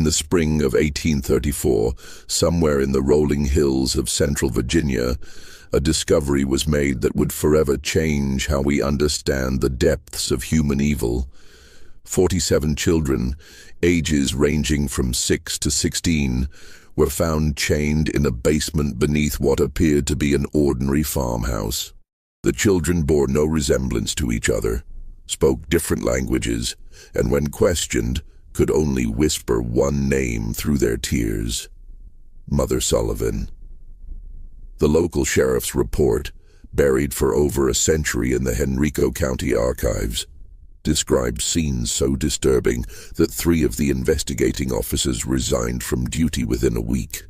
In the spring of 1834, somewhere in the rolling hills of central Virginia, a discovery was made that would forever change how we understand the depths of human evil. 47 children, ages ranging from 6 to 16, were found chained in a basement beneath what appeared to be an ordinary farmhouse. The children bore no resemblance to each other, spoke different languages, and when questioned, could only whisper one name through their tears: Mother Sullivan. The local sheriff's report, buried for over a century in the Henrico County archives, described scenes so disturbing that 3 of the investigating officers resigned from duty within a week.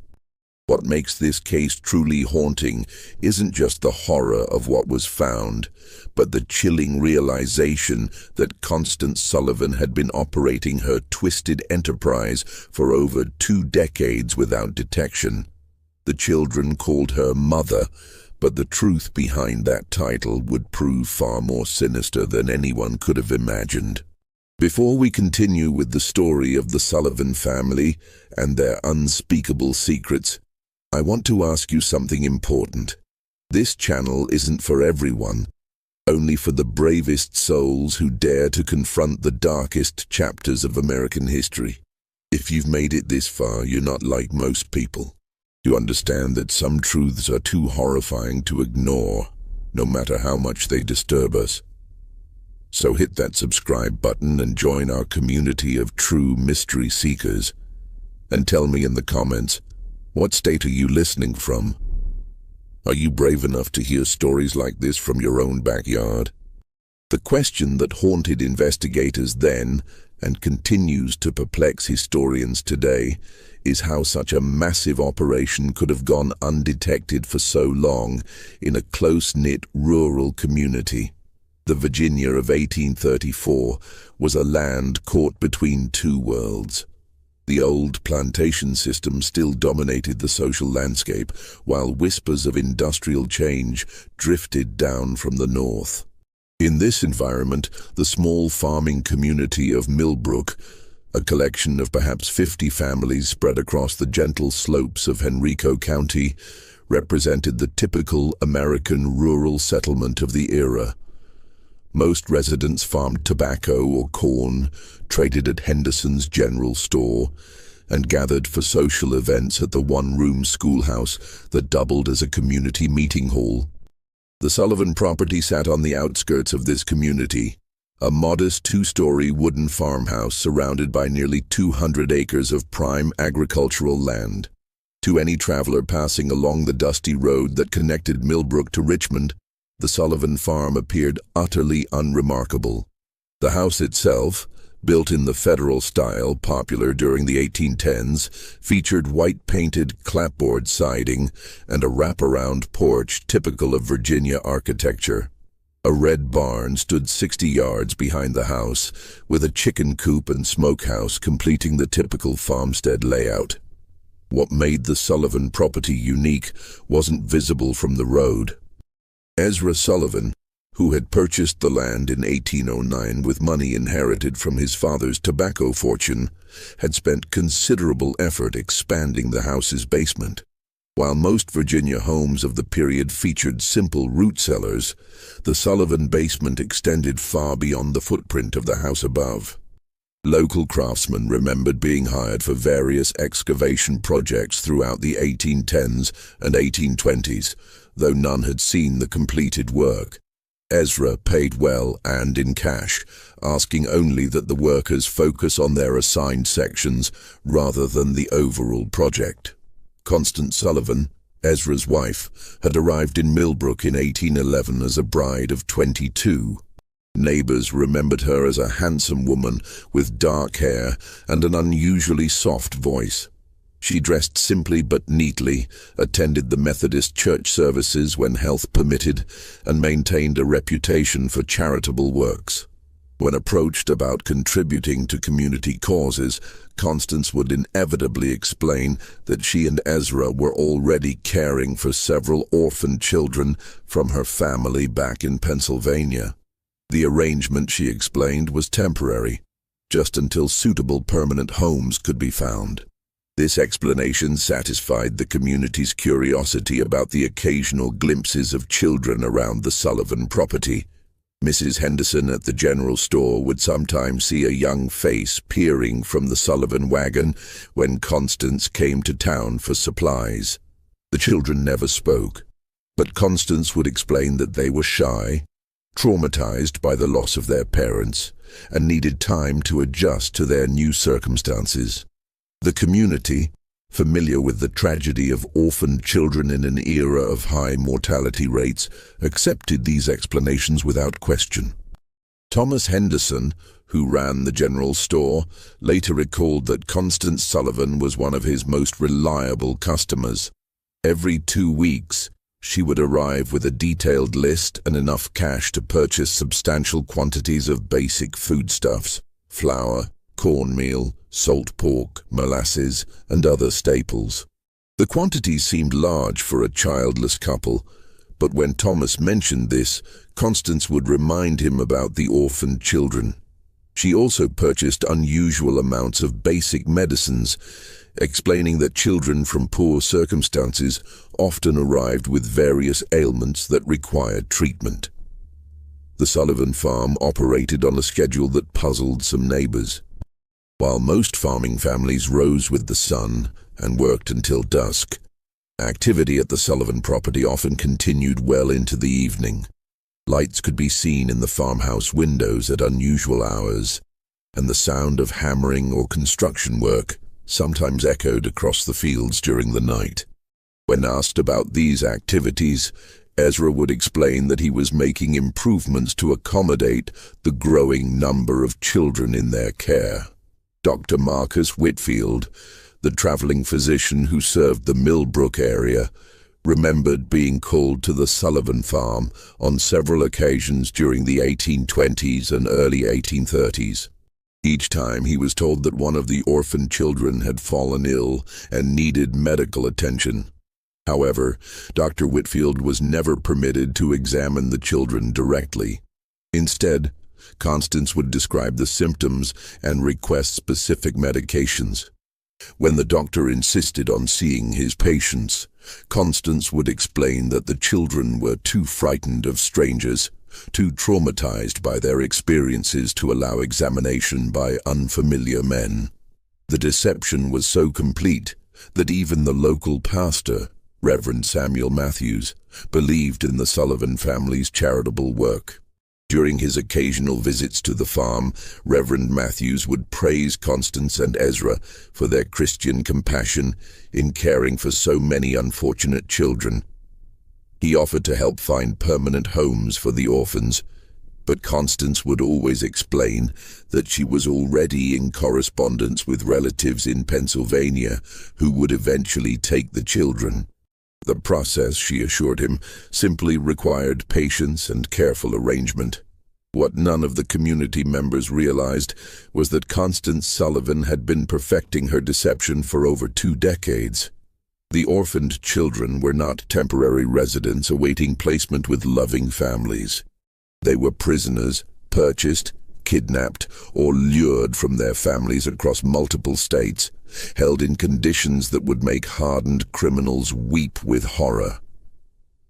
What makes this case truly haunting isn't just the horror of what was found, but the chilling realization that Constance Sullivan had been operating her twisted enterprise for over 2 decades without detection. The children called her Mother, but the truth behind that title would prove far more sinister than anyone could have imagined. Before we continue with the story of the Sullivan family and their unspeakable secrets, I want to ask you something important. This channel isn't for everyone, only for the bravest souls who dare to confront the darkest chapters of American history. If you've made it this far, you're not like most people. You understand that some truths are too horrifying to ignore, no matter how much they disturb us. So hit that subscribe button and join our community of true mystery seekers. And tell me in the comments, what state are you listening from? Are you brave enough to hear stories like this from your own backyard? The question that haunted investigators then, and continues to perplex historians today, is how such a massive operation could have gone undetected for so long in a close-knit rural community. The Virginia of 1834 was a land caught between 2 worlds. The old plantation system still dominated the social landscape, while whispers of industrial change drifted down from the north. In this environment, the small farming community of Millbrook, a collection of perhaps 50 families spread across the gentle slopes of Henrico County, represented the typical American rural settlement of the era. Most residents farmed tobacco or corn, traded at Henderson's general store, and gathered for social events at the one-room schoolhouse that doubled as a community meeting hall. The Sullivan property sat on the outskirts of this community, a modest 2-story wooden farmhouse surrounded by nearly 200 acres of prime agricultural land. To any traveler passing along the dusty road that connected Millbrook to Richmond, the Sullivan farm appeared utterly unremarkable. The house itself, built in the Federal style popular during the 1810s, featured white-painted clapboard siding and a wraparound porch typical of Virginia architecture. A red barn stood 60 yards behind the house, with a chicken coop and smokehouse completing the typical farmstead layout. What made the Sullivan property unique wasn't visible from the road. Ezra Sullivan, who had purchased the land in 1809 with money inherited from his father's tobacco fortune, had spent considerable effort expanding the house's basement. While most Virginia homes of the period featured simple root cellars, the Sullivan basement extended far beyond the footprint of the house above. Local craftsmen remembered being hired for various excavation projects throughout the 1810s and 1820s, though none had seen the completed work. Ezra paid well and in cash, asking only that the workers focus on their assigned sections rather than the overall project. Constance Sullivan, Ezra's wife, had arrived in Millbrook in 1811 as a bride of 22. Neighbors remembered her as a handsome woman with dark hair and an unusually soft voice. She dressed simply but neatly, attended the Methodist church services when health permitted, and maintained a reputation for charitable works. When approached about contributing to community causes, Constance would inevitably explain that she and Ezra were already caring for several orphan children from her family back in Pennsylvania. The arrangement, she explained, was temporary. just until suitable permanent homes could be found. This explanation satisfied the community's curiosity about the occasional glimpses of children around the Sullivan property. Mrs. Henderson at the general store would sometimes see a young face peering from the Sullivan wagon when Constance came to town for supplies. The children never spoke, but Constance would explain that they were shy, traumatized by the loss of their parents, and needed time to adjust to their new circumstances. The community, familiar with the tragedy of orphaned children in an era of high mortality rates, accepted these explanations without question. Thomas Henderson, who ran the general store, later recalled that Constance Sullivan was one of his most reliable customers. Every 2 weeks, she would arrive with a detailed list and enough cash to purchase substantial quantities of basic foodstuffs: flour, cornmeal, salt pork, molasses, and other staples. The quantities seemed large for a childless couple, but when Thomas mentioned this, Constance would remind him about the orphaned children. She also purchased unusual amounts of basic medicines, explaining that children from poor circumstances often arrived with various ailments that required treatment. The Sullivan farm operated on a schedule that puzzled some neighbors. While most farming families rose with the sun and worked until dusk, activity at the Sullivan property often continued well into the evening. Lights could be seen in the farmhouse windows at unusual hours, and the sound of hammering or construction work sometimes echoed across the fields during the night. When asked about these activities, Ezra would explain that he was making improvements to accommodate the growing number of children in their care. Dr. Marcus Whitfield, the traveling physician who served the Millbrook area, remembered being called to the Sullivan farm on several occasions during the 1820s and early 1830s. Each time he was told that one of the orphan children had fallen ill and needed medical attention. However, Dr. Whitfield was never permitted to examine the children directly. Instead, Constance would describe the symptoms and request specific medications. When the doctor insisted on seeing his patients, Constance would explain that the children were too frightened of strangers, too traumatized by their experiences to allow examination by unfamiliar men. The deception was so complete that even the local pastor, Reverend Samuel Matthews, believed in the Sullivan family's charitable work. During his occasional visits to the farm, Reverend Matthews would praise Constance and Ezra for their Christian compassion in caring for so many unfortunate children. He offered to help find permanent homes for the orphans, but Constance would always explain that she was already in correspondence with relatives in Pennsylvania who would eventually take the children. The process, she assured him, simply required patience and careful arrangement. What none of the community members realized was that Constance Sullivan had been perfecting her deception for over 2 decades. The orphaned children were not temporary residents awaiting placement with loving families. They were prisoners, purchased, kidnapped, or lured from their families across multiple states, held in conditions that would make hardened criminals weep with horror.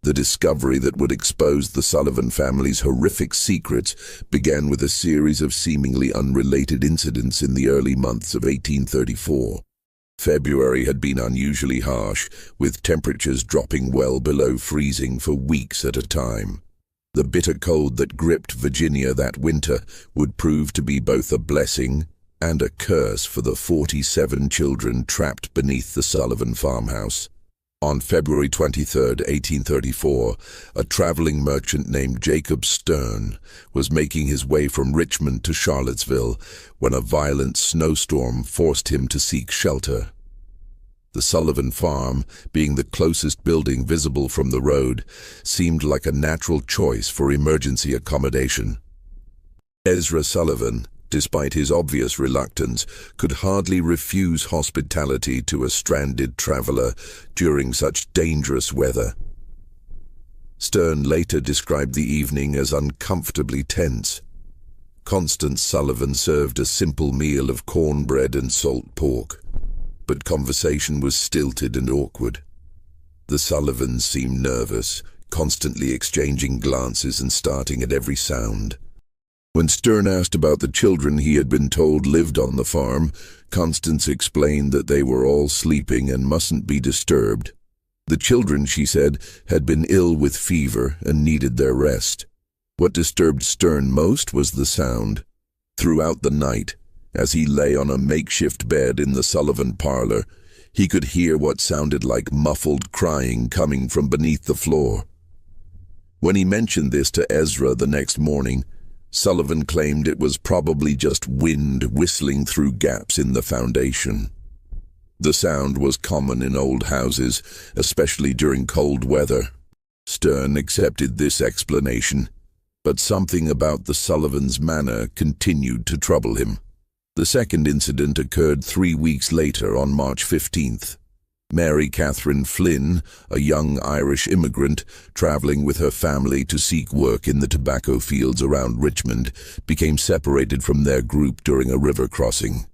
The discovery that would expose the Sullivan family's horrific secrets began with a series of seemingly unrelated incidents in the early months of 1834. February had been unusually harsh, with temperatures dropping well below freezing for weeks at a time. The bitter cold that gripped Virginia that winter would prove to be both a blessing and a curse for the 47 children trapped beneath the Sullivan farmhouse. On February 23, 1834, a traveling merchant named Jacob Stern was making his way from Richmond to Charlottesville when a violent snowstorm forced him to seek shelter. The Sullivan farm, being the closest building visible from the road, seemed like a natural choice for emergency accommodation. Ezra Sullivan, despite his obvious reluctance, could hardly refuse hospitality to a stranded traveler during such dangerous weather. Stern later described the evening as uncomfortably tense. Constance Sullivan served a simple meal of cornbread and salt pork, but conversation was stilted and awkward. The Sullivans seemed nervous, constantly exchanging glances and starting at every sound. When Stern asked about the children he had been told lived on the farm, Constance explained that they were all sleeping and mustn't be disturbed. The children, she said, had been ill with fever and needed their rest. What disturbed Stern most was the sound. Throughout the night, as he lay on a makeshift bed in the Sullivan parlor, he could hear what sounded like muffled crying coming from beneath the floor. When he mentioned this to Ezra the next morning, Sullivan claimed it was probably just wind whistling through gaps in the foundation. The sound was common in old houses, especially during cold weather. Stern accepted this explanation, but something about the Sullivans' manner continued to trouble him. The second incident occurred 3 weeks later on March 15th. Mary Catherine Flynn, a young Irish immigrant traveling with her family to seek work in the tobacco fields around Richmond, became separated from their group during a river crossing.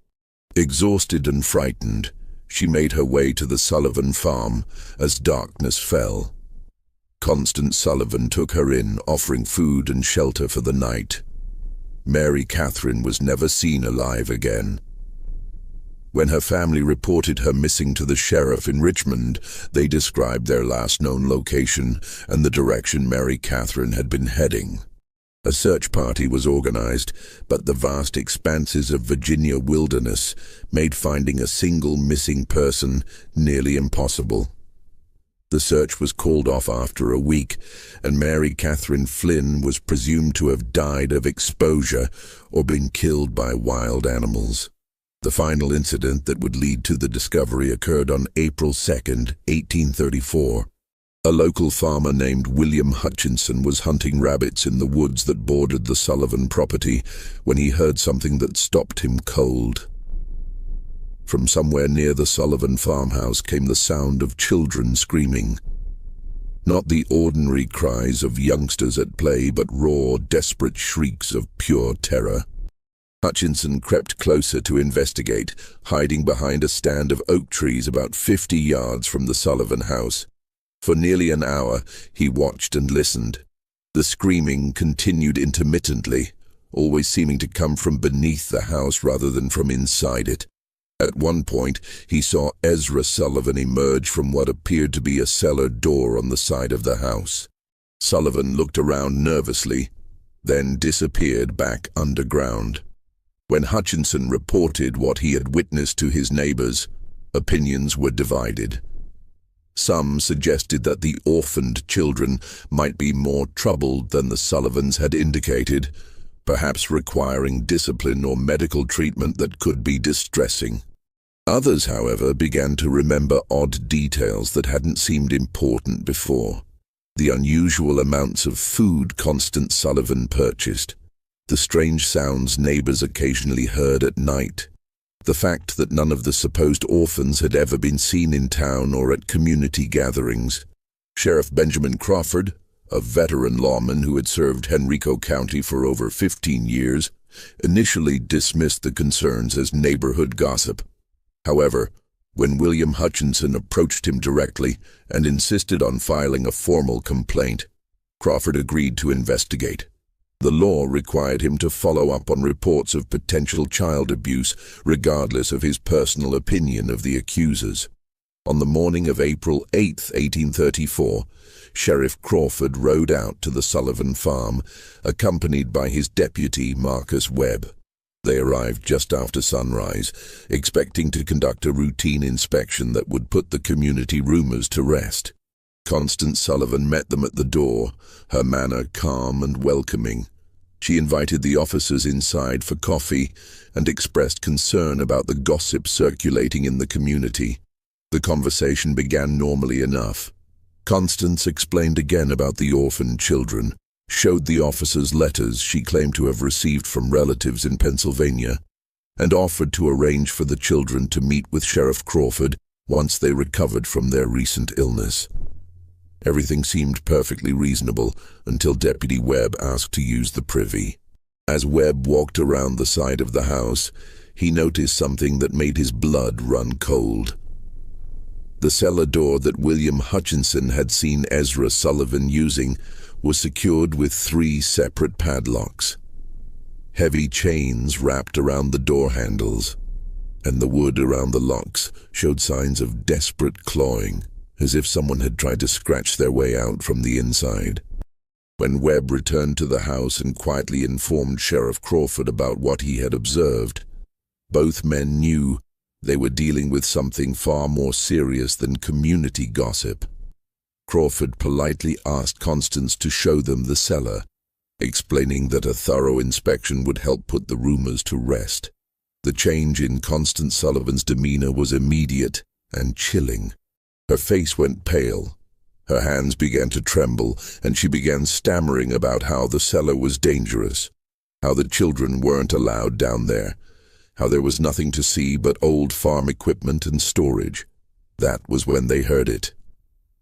Exhausted and frightened, she made her way to the Sullivan farm as darkness fell. Constance Sullivan took her in, offering food and shelter for the night. Mary Catherine was never seen alive again. When her family reported her missing to the sheriff in Richmond, they described their last known location and the direction Mary Catherine had been heading. A search party was organized, but the vast expanses of Virginia wilderness made finding a single missing person nearly impossible. The search was called off after a week, and Mary Catherine Flynn was presumed to have died of exposure or been killed by wild animals. The final incident that would lead to the discovery occurred on April 2nd, 1834. A local farmer named William Hutchinson was hunting rabbits in the woods that bordered the Sullivan property when he heard something that stopped him cold. From somewhere near the Sullivan farmhouse came the sound of children screaming. Not the ordinary cries of youngsters at play, but raw, desperate shrieks of pure terror. Hutchinson crept closer to investigate, hiding behind a stand of oak trees about 50 yards from the Sullivan house. For nearly an hour, he watched and listened. The screaming continued intermittently, always seeming to come from beneath the house rather than from inside it. At one point, he saw Ezra Sullivan emerge from what appeared to be a cellar door on the side of the house. Sullivan looked around nervously, then disappeared back underground. When Hutchinson reported what he had witnessed to his neighbors, opinions were divided. Some suggested that the orphaned children might be more troubled than the Sullivans had indicated, perhaps requiring discipline or medical treatment that could be distressing. Others, however, began to remember odd details that hadn't seemed important before. The unusual amounts of food Constance Sullivan purchased, the strange sounds neighbors occasionally heard at night, the fact that none of the supposed orphans had ever been seen in town or at community gatherings. Sheriff Benjamin Crawford, a veteran lawman who had served Henrico County for over 15 years, initially dismissed the concerns as neighborhood gossip. However, when William Hutchinson approached him directly and insisted on filing a formal complaint, Crawford agreed to investigate. The law required him to follow up on reports of potential child abuse, regardless of his personal opinion of the accusers. On the morning of April 8, 1834, Sheriff Crawford rode out to the Sullivan farm, accompanied by his deputy, Marcus Webb. They arrived just after sunrise, expecting to conduct a routine inspection that would put the community rumors to rest. Constance Sullivan met them at the door, her manner calm and welcoming. She invited the officers inside for coffee and expressed concern about the gossip circulating in the community. The conversation began normally enough. Constance explained again about the orphaned children, showed the officers letters she claimed to have received from relatives in Pennsylvania, and offered to arrange for the children to meet with Sheriff Crawford once they recovered from their recent illness. Everything seemed perfectly reasonable until Deputy Webb asked to use the privy. As Webb walked around the side of the house, he noticed something that made his blood run cold. The cellar door that William Hutchinson had seen Ezra Sullivan using was secured with 3 separate padlocks. Heavy chains wrapped around the door handles, and the wood around the locks showed signs of desperate clawing, as if someone had tried to scratch their way out from the inside. When Webb returned to the house and quietly informed Sheriff Crawford about what he had observed, both men knew they were dealing with something far more serious than community gossip. Crawford politely asked Constance to show them the cellar, explaining that a thorough inspection would help put the rumors to rest. The change in Constance Sullivan's demeanor was immediate and chilling. Her face went pale, her hands began to tremble, and she began stammering about how the cellar was dangerous, how the children weren't allowed down there, how there was nothing to see but old farm equipment and storage. That was when they heard it.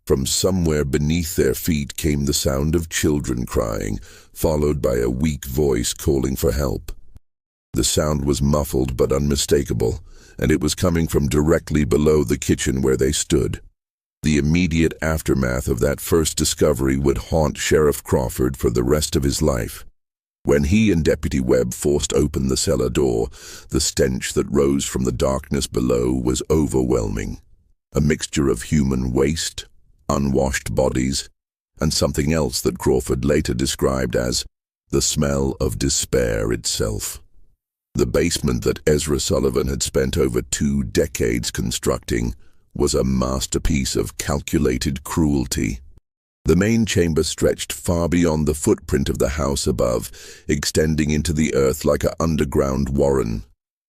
From somewhere beneath their feet came the sound of children crying, followed by a weak voice calling for help. The sound was muffled but unmistakable, and it was coming from directly below the kitchen where they stood. The immediate aftermath of that first discovery would haunt Sheriff Crawford for the rest of his life. When he and Deputy Webb forced open the cellar door, the stench that rose from the darkness below was overwhelming. A mixture of human waste, unwashed bodies, and something else that Crawford later described as the smell of despair itself. The basement that Ezra Sullivan had spent over 2 decades constructing was a masterpiece of calculated cruelty. The main chamber stretched far beyond the footprint of the house above, extending into the earth like an underground warren.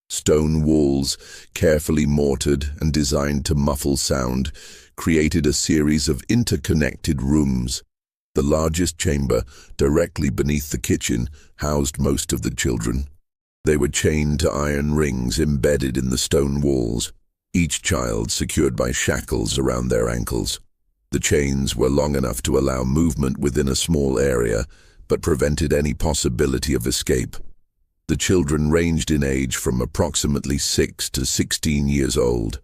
Stone walls, carefully mortared and designed to muffle sound, created a series of interconnected rooms. The largest chamber, directly beneath the kitchen, housed most of the children. They were chained to iron rings embedded in the stone walls, each child secured by shackles around their ankles. The chains were long enough to allow movement within a small area, but prevented any possibility of escape. The children ranged in age from approximately 6 to 16 years old.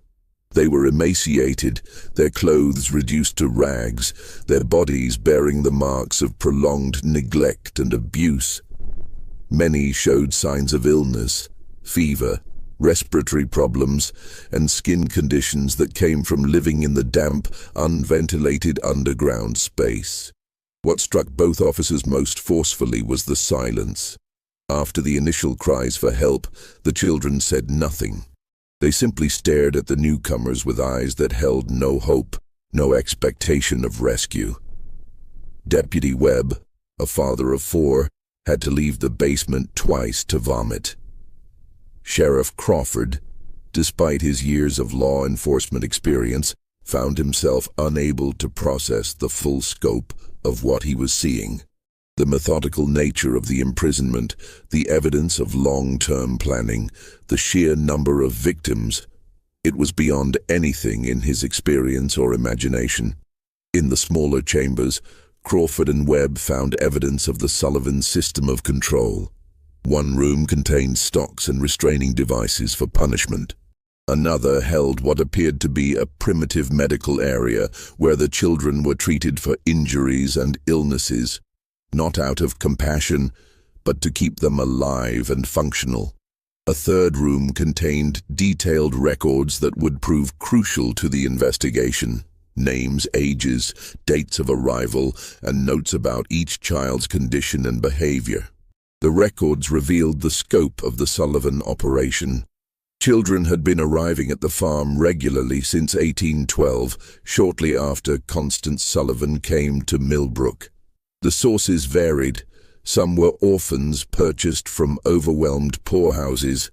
They were emaciated, their clothes reduced to rags, their bodies bearing the marks of prolonged neglect and abuse. Many showed signs of illness, fever, respiratory problems, and skin conditions that came from living in the damp, unventilated underground space. What struck both officers most forcefully was the silence. After the initial cries for help, the children said nothing. They simply stared at the newcomers with eyes that held no hope, no expectation of rescue. Deputy Webb, a father of 4, had to leave the basement twice to vomit. Sheriff Crawford, despite his years of law enforcement experience, found himself unable to process the full scope of what he was seeing. The methodical nature of the imprisonment, the evidence of long-term planning, the sheer number of victims, it was beyond anything in his experience or imagination. In the smaller chambers, Crawford and Webb found evidence of the Sullivan system of control. One room contained stocks and restraining devices for punishment. Another held what appeared to be a primitive medical area where the children were treated for injuries and illnesses, not out of compassion, but to keep them alive and functional. A third room contained detailed records that would prove crucial to the investigation. Names, ages, dates of arrival, and notes about each child's condition and behavior. The records revealed the scope of the Sullivan operation. Children had been arriving at the farm regularly since 1812, shortly after Constance Sullivan came to Millbrook. The sources varied. Some were orphans purchased from overwhelmed poorhouses.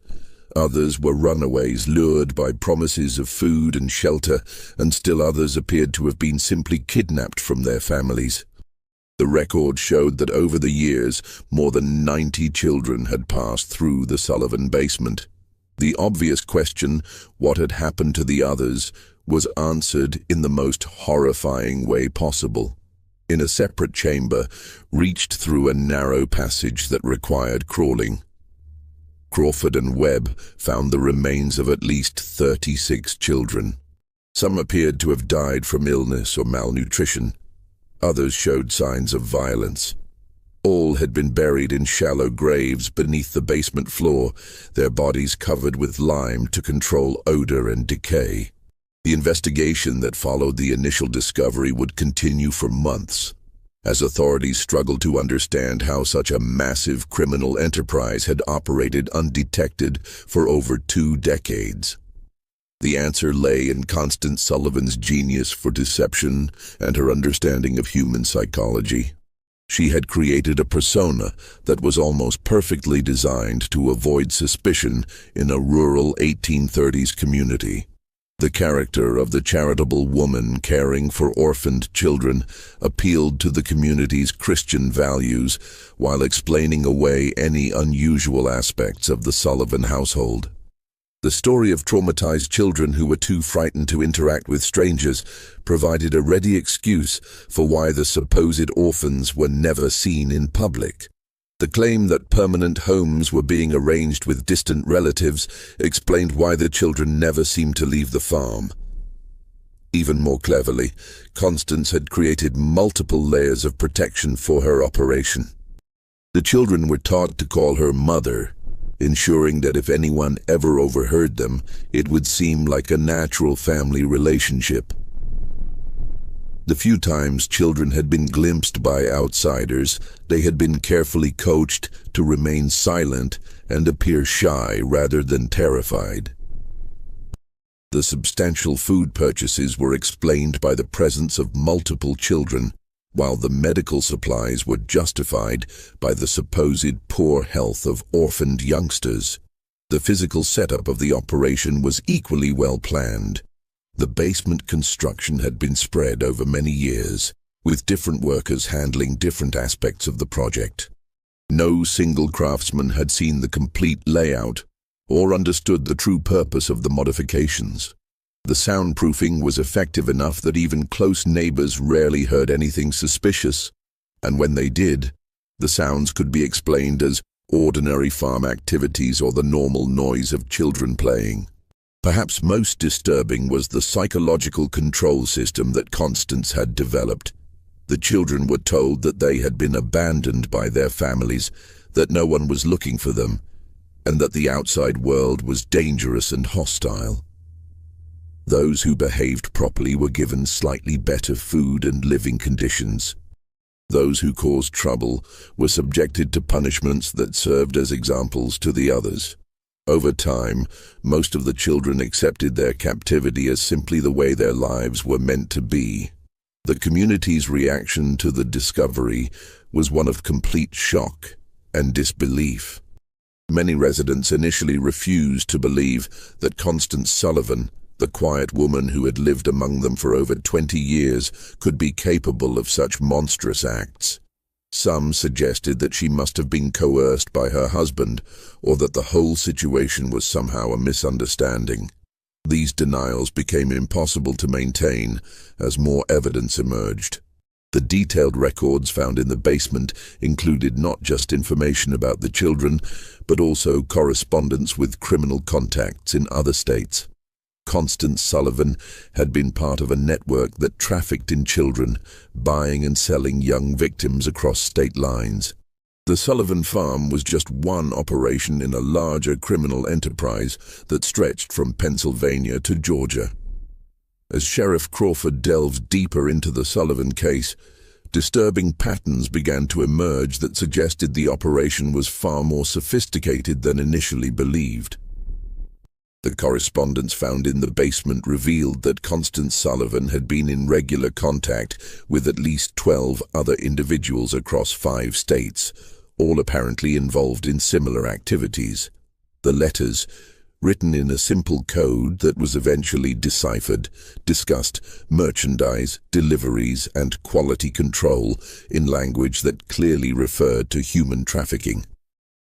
Others were runaways lured by promises of food and shelter, and still others appeared to have been simply kidnapped from their families. The record showed that over the years, more than 90 children had passed through the Sullivan basement. The obvious question, what had happened to the others, was answered in the most horrifying way possible. in a separate chamber, reached through a narrow passage that required crawling. Crawford and Webb found the remains of at least 36 children. Some appeared to have died from illness or malnutrition. Others showed signs of violence. All had been buried in shallow graves beneath the basement floor, their bodies covered with lime to control odor and decay. The investigation that followed the initial discovery would continue for months, as authorities struggled to understand how such a massive criminal enterprise had operated undetected for over 2 decades. The answer lay in Constance Sullivan's genius for deception and her understanding of human psychology. She had created a persona that was almost perfectly designed to avoid suspicion in a rural 1830s community. The character of the charitable woman caring for orphaned children appealed to the community's Christian values while explaining away any unusual aspects of the Sullivan household. The story of traumatized children who were too frightened to interact with strangers provided a ready excuse for why the supposed orphans were never seen in public. The claim that permanent homes were being arranged with distant relatives explained why the children never seemed to leave the farm. Even more cleverly, Constance had created multiple layers of protection for her operation. The children were taught to call her mother, ensuring that if anyone ever overheard them, it would seem like a natural family relationship. The few times children had been glimpsed by outsiders, they had been carefully coached to remain silent and appear shy rather than terrified. The substantial food purchases were explained by the presence of multiple children, while the medical supplies were justified by the supposed poor health of orphaned youngsters. The physical setup of the operation was equally well planned. The basement construction had been spread over many years, with different workers handling different aspects of the project. No single craftsman had seen the complete layout or understood the true purpose of the modifications. The soundproofing was effective enough that even close neighbors rarely heard anything suspicious, and when they did, the sounds could be explained as ordinary farm activities or the normal noise of children playing. Perhaps most disturbing was the psychological control system that Constance had developed. The children were told that they had been abandoned by their families, that no one was looking for them, and that the outside world was dangerous and hostile. Those who behaved properly were given slightly better food and living conditions. Those who caused trouble were subjected to punishments that served as examples to the others. Over time, most of the children accepted their captivity as simply the way their lives were meant to be. The community's reaction to the discovery was one of complete shock and disbelief. Many residents initially refused to believe that Constance Sullivan, the quiet woman who had lived among them for over 20 years, could be capable of such monstrous acts. Some suggested that she must have been coerced by her husband, or that the whole situation was somehow a misunderstanding. These denials became impossible to maintain as more evidence emerged. The detailed records found in the basement included not just information about the children, but also correspondence with criminal contacts in other states. Constance Sullivan had been part of a network that trafficked in children, buying and selling young victims across state lines. The Sullivan farm was just one operation in a larger criminal enterprise that stretched from Pennsylvania to Georgia. As Sheriff Crawford delved deeper into the Sullivan case, disturbing patterns began to emerge that suggested the operation was far more sophisticated than initially believed. The correspondence found in the basement revealed that Constance Sullivan had been in regular contact with at least 12 other individuals across 5 states, all apparently involved in similar activities. The letters, written in a simple code that was eventually deciphered, discussed merchandise, deliveries, and quality control in language that clearly referred to human trafficking.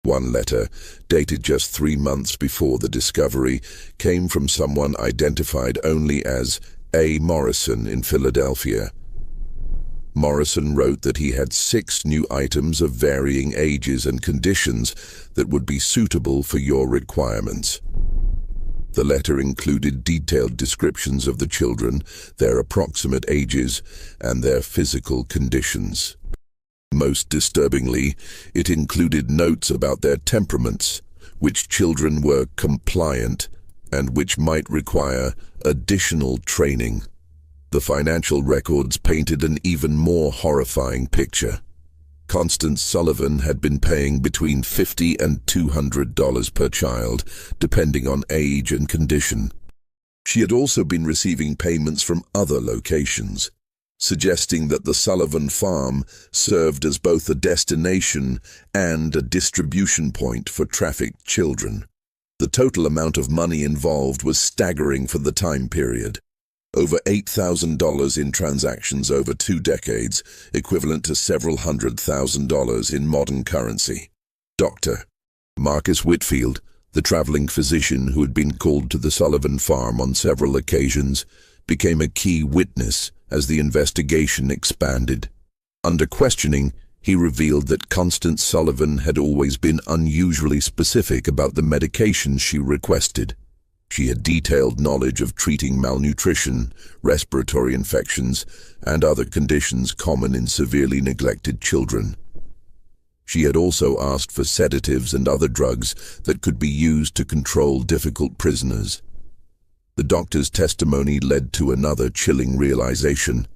One letter, dated just 3 months before the discovery, came from someone identified only as A. Morrison in Philadelphia. Morrison wrote that he had 6 new items of varying ages and conditions that would be suitable for your requirements. The letter included detailed descriptions of the children, their approximate ages, and their physical conditions. Most disturbingly, it included notes about their temperaments, which children were compliant and which might require additional training. The financial records painted an even more horrifying picture. Constance Sullivan had been paying between $50 and $200 per child, depending on age and condition. She had also been receiving payments from other locations, suggesting that the Sullivan farm served as both a destination and a distribution point for trafficked children. The total amount of money involved was staggering for the time period. Over $8,000 in transactions over 2 decades, equivalent to several $100,000 in modern currency. Dr. Marcus Whitfield, the traveling physician who had been called to the Sullivan farm on several occasions, became a key witness as the investigation expanded. Under questioning, he revealed that Constance Sullivan had always been unusually specific about the medications she requested. She had detailed knowledge of treating malnutrition, respiratory infections, and other conditions common in severely neglected children. She had also asked for sedatives and other drugs that could be used to control difficult prisoners. The doctor's testimony led to another chilling realization.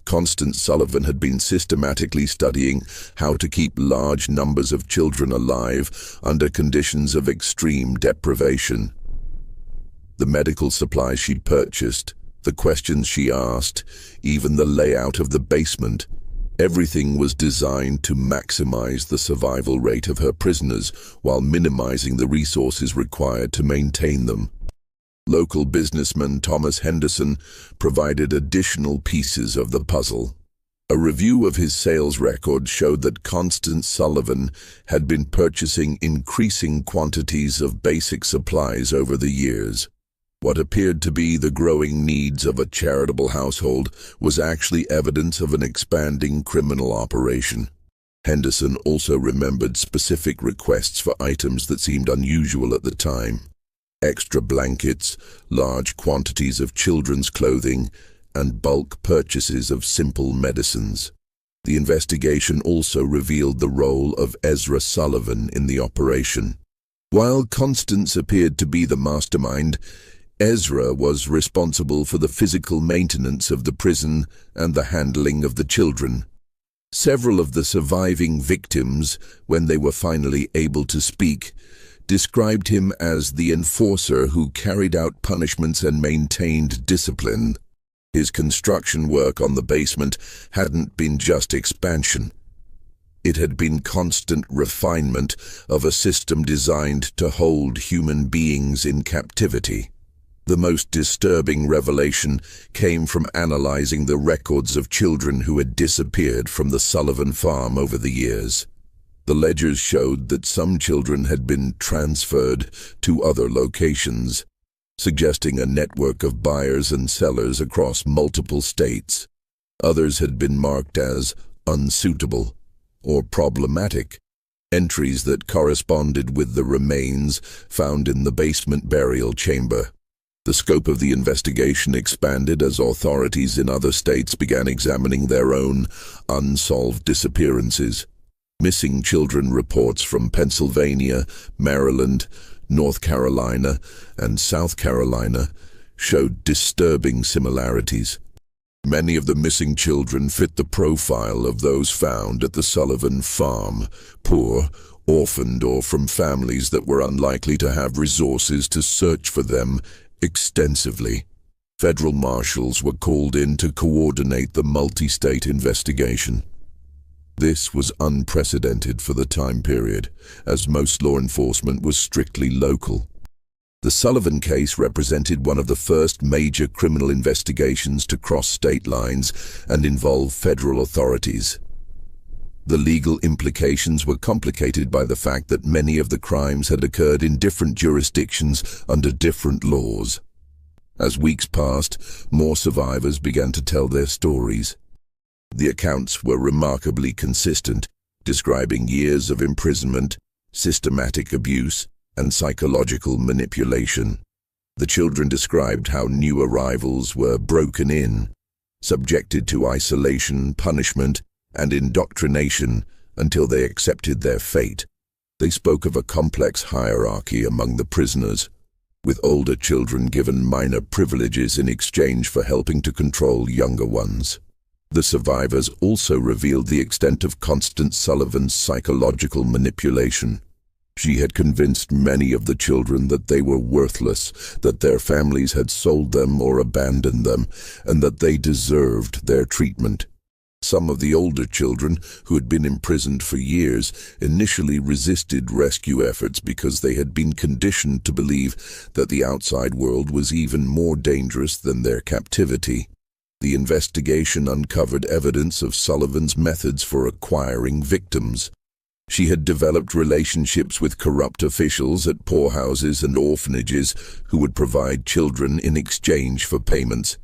Constance Sullivan had been systematically studying how to keep large numbers of children alive under conditions of extreme deprivation. The medical supplies she purchased, the questions she asked, even the layout of the basement, everything was designed to maximize the survival rate of her prisoners while minimizing the resources required to maintain them. Local businessman Thomas Henderson provided additional pieces of the puzzle. A review of his sales record showed that Constance Sullivan had been purchasing increasing quantities of basic supplies over the years. What appeared to be the growing needs of a charitable household was actually evidence of an expanding criminal operation. Henderson also remembered specific requests for items that seemed unusual at the time. Extra blankets, large quantities of children's clothing, and bulk purchases of simple medicines. The investigation also revealed the role of Ezra Sullivan in the operation. While Constance appeared to be the mastermind, Ezra was responsible for the physical maintenance of the prison and the handling of the children. Several of the surviving victims, when they were finally able to speak, described him as the enforcer who carried out punishments and maintained discipline. His construction work on the basement hadn't been just expansion. It had been constant refinement of a system designed to hold human beings in captivity. The most disturbing revelation came from analyzing the records of children who had disappeared from the Sullivan farm over the years. The ledgers showed that some children had been transferred to other locations, suggesting a network of buyers and sellers across multiple states. Others had been marked as unsuitable or problematic, entries that corresponded with the remains found in the basement burial chamber. The scope of the investigation expanded as authorities in other states began examining their own unsolved disappearances. Missing children reports from Pennsylvania, Maryland, North Carolina, and South Carolina showed disturbing similarities. Many of the missing children fit the profile of those found at the Sullivan farm: poor, orphaned, or from families that were unlikely to have resources to search for them extensively. Federal marshals were called in to coordinate the multi-state investigation. This was unprecedented for the time period, as most law enforcement was strictly local. The Sullivan case represented one of the first major criminal investigations to cross state lines and involve federal authorities. The legal implications were complicated by the fact that many of the crimes had occurred in different jurisdictions under different laws. As weeks passed, more survivors began to tell their stories. The accounts were remarkably consistent, describing years of imprisonment, systematic abuse, and psychological manipulation. The children described how new arrivals were broken in, subjected to isolation, punishment, and indoctrination until they accepted their fate. They spoke of a complex hierarchy among the prisoners, with older children given minor privileges in exchange for helping to control younger ones. The survivors also revealed the extent of Constance Sullivan's psychological manipulation. She had convinced many of the children that they were worthless, that their families had sold them or abandoned them, and that they deserved their treatment. Some of the older children, who had been imprisoned for years, initially resisted rescue efforts because they had been conditioned to believe that the outside world was even more dangerous than their captivity. The investigation uncovered evidence of Sullivan's methods for acquiring victims. She had developed relationships with corrupt officials at poorhouses and orphanages who would provide children in exchange for payments.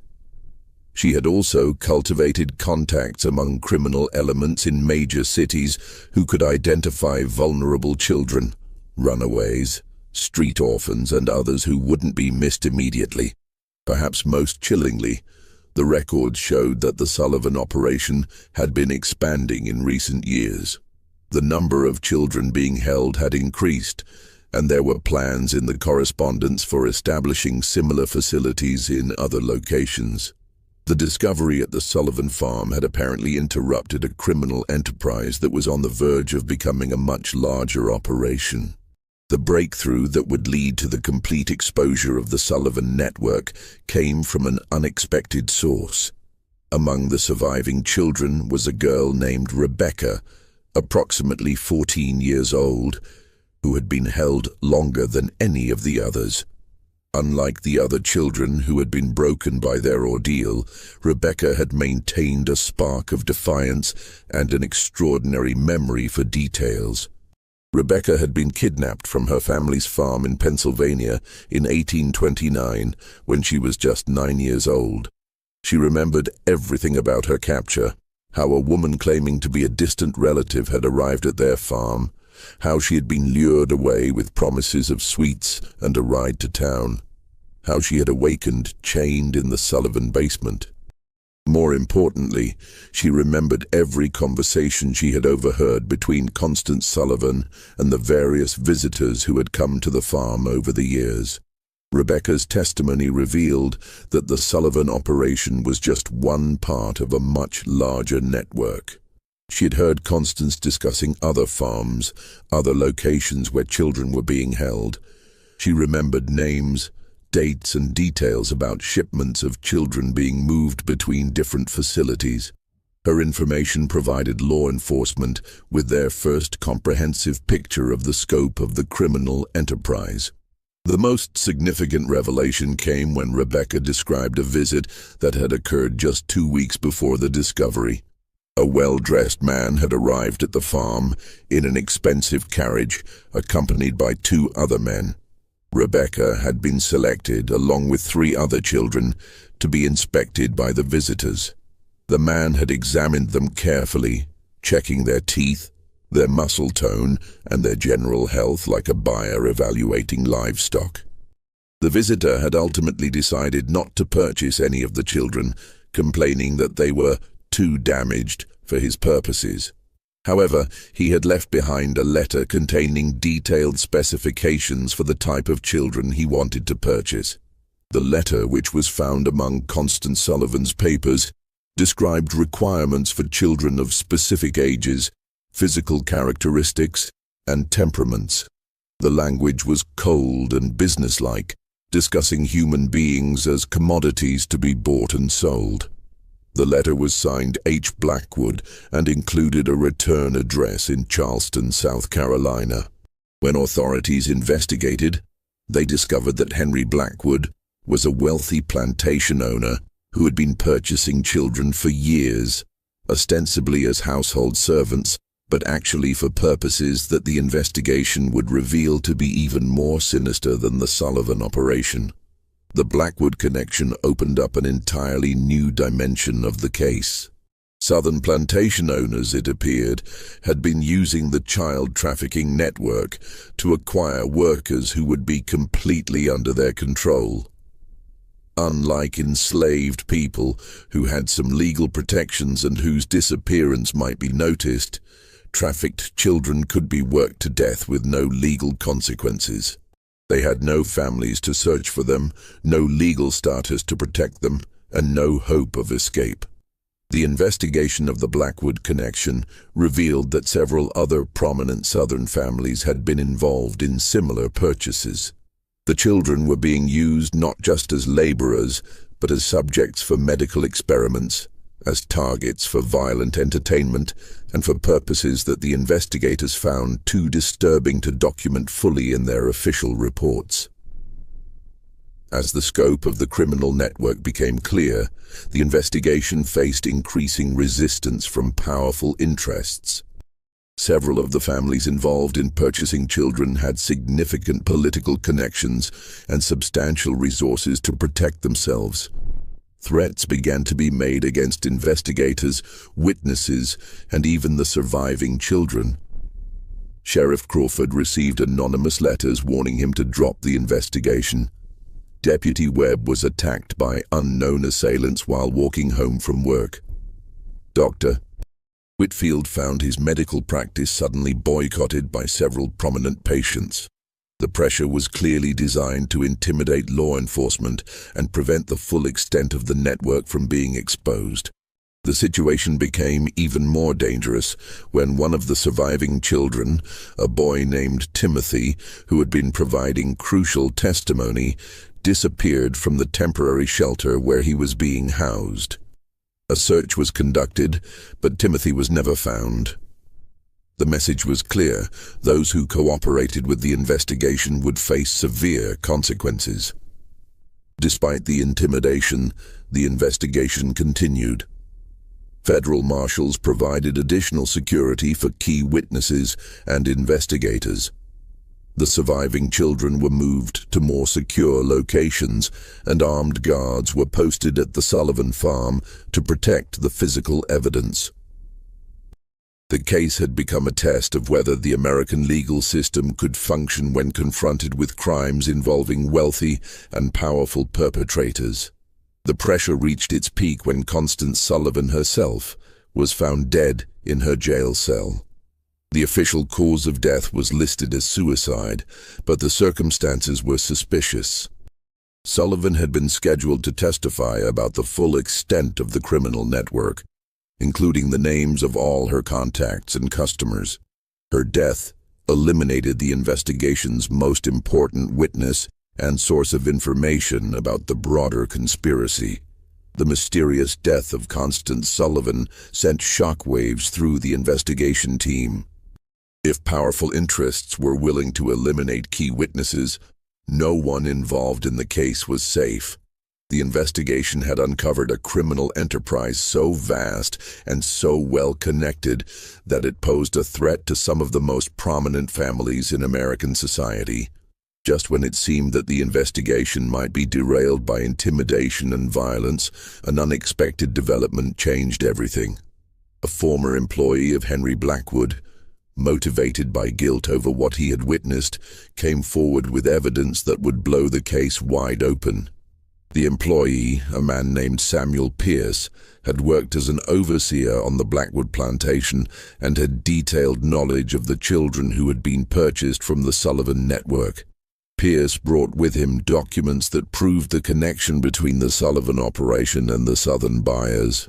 She had also cultivated contacts among criminal elements in major cities who could identify vulnerable children, runaways, street orphans, and others who wouldn't be missed immediately. Perhaps most chillingly, the records showed that the Sullivan operation had been expanding in recent years. The number of children being held had increased, and there were plans in the correspondence for establishing similar facilities in other locations. The discovery at the Sullivan farm had apparently interrupted a criminal enterprise that was on the verge of becoming a much larger operation. The breakthrough that would lead to the complete exposure of the Sullivan network came from an unexpected source. Among the surviving children was a girl named Rebecca, approximately 14 years old, who had been held longer than any of the others. Unlike the other children who had been broken by their ordeal, Rebecca had maintained a spark of defiance and an extraordinary memory for details. Rebecca had been kidnapped from her family's farm in Pennsylvania in 1829 when she was just 9 years old. She remembered everything about her capture, how a woman claiming to be a distant relative had arrived at their farm, how she had been lured away with promises of sweets and a ride to town, how she had awakened chained in the Sullivan basement. More importantly, she remembered every conversation she had overheard between Constance Sullivan and the various visitors who had come to the farm over the years. Rebecca's testimony revealed that the Sullivan operation was just one part of a much larger network. She had heard Constance discussing other farms, other locations where children were being held. She remembered names, dates, and details about shipments of children being moved between different facilities. Her information provided law enforcement with their first comprehensive picture of the scope of the criminal enterprise. The most significant revelation came when Rebecca described a visit that had occurred just 2 weeks before the discovery. A well-dressed man had arrived at the farm in an expensive carriage, accompanied by 2 other men. Rebecca had been selected, along with 3 other children, to be inspected by the visitors. The man had examined them carefully, checking their teeth, their muscle tone, and their general health like a buyer evaluating livestock. The visitor had ultimately decided not to purchase any of the children, complaining that they were too damaged for his purposes. However, he had left behind a letter containing detailed specifications for the type of children he wanted to purchase. The letter, which was found among Constance Sullivan's papers, described requirements for children of specific ages, physical characteristics, and temperaments. The language was cold and businesslike, discussing human beings as commodities to be bought and sold. The letter was signed H. Blackwood and included a return address in Charleston, South Carolina. When authorities investigated, they discovered that Henry Blackwood was a wealthy plantation owner who had been purchasing children for years, ostensibly as household servants, but actually for purposes that the investigation would reveal to be even more sinister than the Sullivan operation. The Blackwood connection opened up an entirely new dimension of the case. Southern plantation owners, it appeared, had been using the child trafficking network to acquire workers who would be completely under their control. Unlike enslaved people who had some legal protections and whose disappearance might be noticed, trafficked children could be worked to death with no legal consequences. They had no families to search for them, no legal status to protect them, and no hope of escape. The investigation of the Blackwood connection revealed that several other prominent Southern families had been involved in similar purchases. The children were being used not just as laborers, but as subjects for medical experiments, as targets for violent entertainment, and for purposes that the investigators found too disturbing to document fully in their official reports. As the scope of the criminal network became clear, the investigation faced increasing resistance from powerful interests. Several of the families involved in purchasing children had significant political connections and substantial resources to protect themselves. Threats began to be made against investigators, witnesses, and even the surviving children. Sheriff Crawford received anonymous letters warning him to drop the investigation. Deputy Webb was attacked by unknown assailants while walking home from work. Dr. Whitfield found his medical practice suddenly boycotted by several prominent patients. The pressure was clearly designed to intimidate law enforcement and prevent the full extent of the network from being exposed. The situation became even more dangerous when one of the surviving children, a boy named Timothy, who had been providing crucial testimony, disappeared from the temporary shelter where he was being housed. A search was conducted, but Timothy was never found. The message was clear: those who cooperated with the investigation would face severe consequences. Despite the intimidation, the investigation continued. Federal marshals provided additional security for key witnesses and investigators. The surviving children were moved to more secure locations, and armed guards were posted at the Sullivan farm to protect the physical evidence. The case had become a test of whether the American legal system could function when confronted with crimes involving wealthy and powerful perpetrators. The pressure reached its peak when Constance Sullivan herself was found dead in her jail cell. The official cause of death was listed as suicide, but the circumstances were suspicious. Sullivan had been scheduled to testify about the full extent of the criminal network, including the names of all her contacts and customers. Her death eliminated the investigation's most important witness and source of information about the broader conspiracy. The mysterious death of Constance Sullivan sent shockwaves through the investigation team. If powerful interests were willing to eliminate key witnesses, no one involved in the case was safe. The investigation had uncovered a criminal enterprise so vast and so well connected that it posed a threat to some of the most prominent families in American society. Just when it seemed that the investigation might be derailed by intimidation and violence, an unexpected development changed everything. A former employee of Henry Blackwood, motivated by guilt over what he had witnessed, came forward with evidence that would blow the case wide open. The employee, a man named Samuel Pierce, had worked as an overseer on the Blackwood plantation and had detailed knowledge of the children who had been purchased from the Sullivan network. Pierce brought with him documents that proved the connection between the Sullivan operation and the Southern buyers.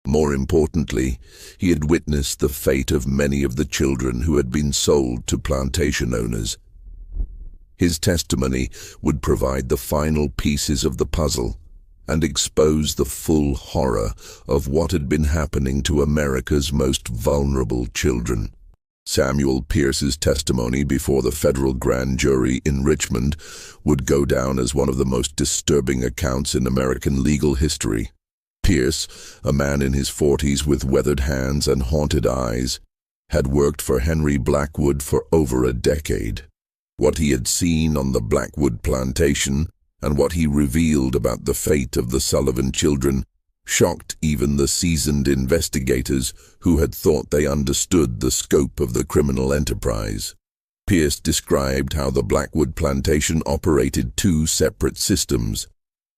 More importantly, he had witnessed the fate of many of the children who had been sold to plantation owners. His testimony would provide the final pieces of the puzzle and expose the full horror of what had been happening to America's most vulnerable children. Samuel Pierce's testimony before the federal grand jury in Richmond would go down as one of the most disturbing accounts in American legal history. Pierce, a man in his 40s with weathered hands and haunted eyes, had worked for Henry Blackwood for over a decade. What he had seen on the Blackwood plantation and what he revealed about the fate of the Sullivan children shocked even the seasoned investigators who had thought they understood the scope of the criminal enterprise. Pierce described how the Blackwood plantation operated two separate systems.